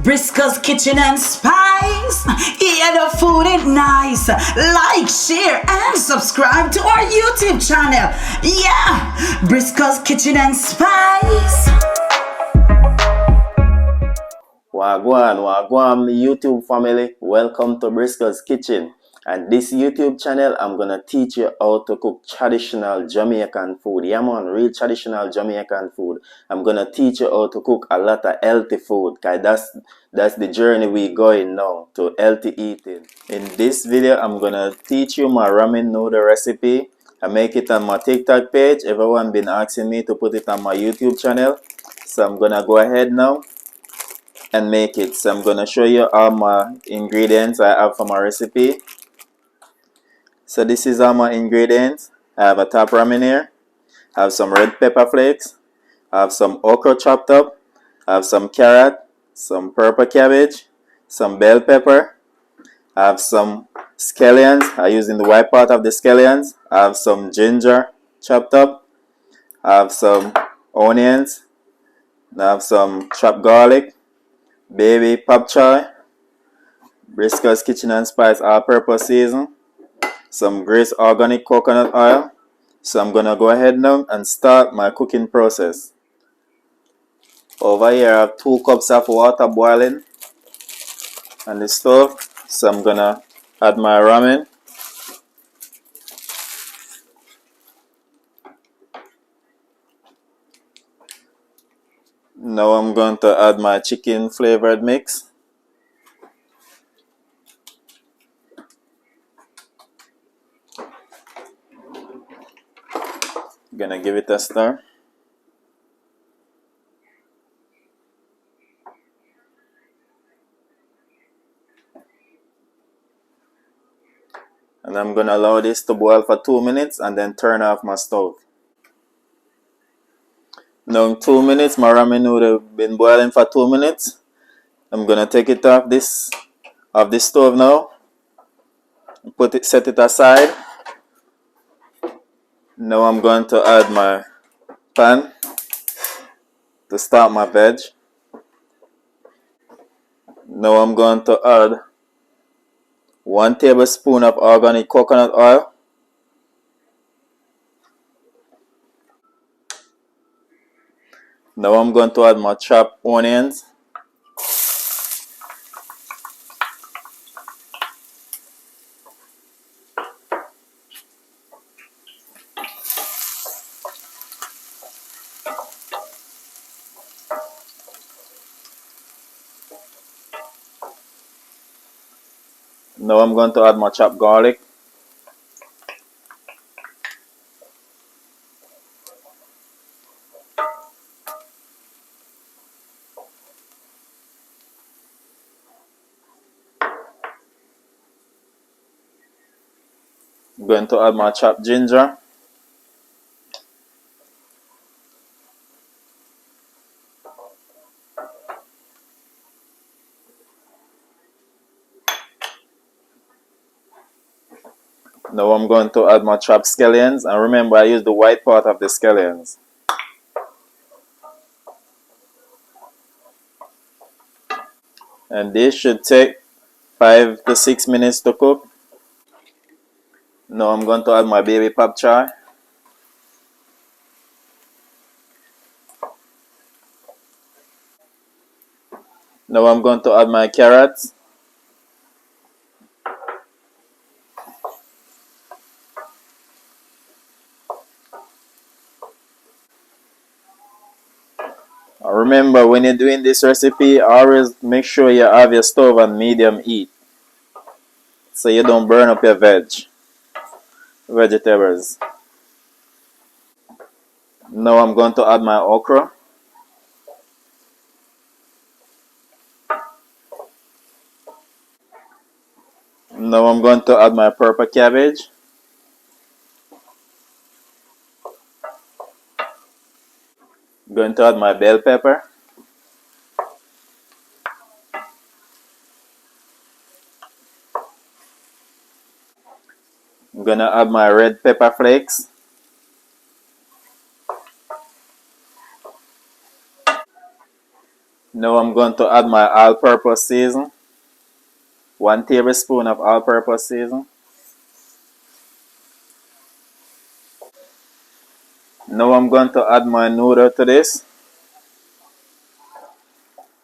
Briscoe's Kitchen and Spice. Yeah, the food is nice. Like, share, and subscribe to our YouTube channel. Yeah, Briscoe's Kitchen and Spice. Wagwan, YouTube family. Welcome to Briscoe's Kitchen. And this YouTube channel, I'm gonna teach you how to cook traditional Jamaican food. Yeah, man, real traditional Jamaican food. I'm gonna teach you how to cook a lot of healthy food. Cause that's the journey we going now to healthy eating. In this video, I'm gonna teach you my ramen noodle recipe. I make it on my TikTok page. Everyone been asking me to put it on my YouTube channel, so I'm gonna go ahead now and make it. So I'm gonna show you all my ingredients I have for my recipe. So this is all my ingredients. I have a top ramen here. I have some red pepper flakes. I have some okra chopped up. I have some carrot, some purple cabbage, some bell pepper. I have some scallions. I'm using the white part of the scallions. I have some ginger chopped up. I have some onions. I have some chopped garlic, baby pop choy, Briscoe's Kitchen and Spice all-purpose season, some grease organic coconut oil. So I'm gonna go ahead now and start my cooking process. Over here I have 2 cups of water boiling on the stove. So I'm gonna add my ramen. Now I'm going to add my chicken flavored mix. Gonna give it a stir. And I'm gonna allow this to boil for 2 minutes and then turn off my stove. Now in 2 minutes, my ramen noodle been boiling for 2 minutes. I'm gonna take it off this stove now. Set it aside. Now I'm going to add my pan to start my veg. Now I'm going to add 1 tablespoon of organic coconut oil. Now I'm going to add my chopped onions. Now I'm going to add my chopped garlic. I'm going to add my chopped ginger. Now I'm going to add my chopped scallions, and remember I use the white part of the scallions. And this should take 5 to 6 minutes to cook. Now I'm going to add my baby pop choy. Now I'm going to add my carrots. Remember, when you're doing this recipe, always make sure you have your stove on medium heat so you don't burn up your vegetables. Now I'm going to add my okra. Now I'm going to add my purple cabbage. Going to add my bell pepper. I'm gonna add my red pepper flakes. Now I'm going to add my all-purpose season. 1 tablespoon of all-purpose season. Now I'm going to add my noodle to this.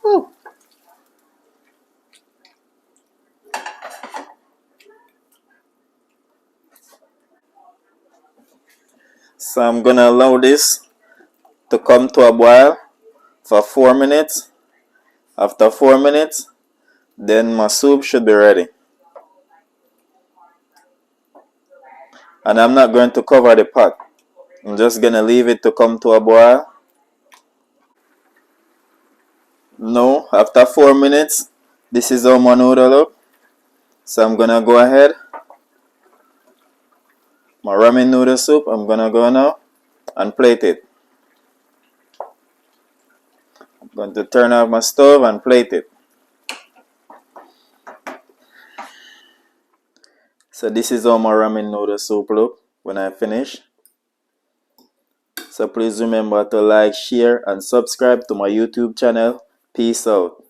Woo. So I'm going to allow this to come to a boil for 4 minutes. After 4 minutes, then my soup should be ready. And I'm not going to cover the pot. I'm just going to leave it to come to a boil. Now, after 4 minutes, this is how my noodle look. So I'm going to go ahead. My ramen noodle soup, I'm going to go now and plate it. I'm going to turn off my stove and plate it. So this is how my ramen noodle soup look when I finish. So please remember to like, share, and subscribe to my YouTube channel. Peace out.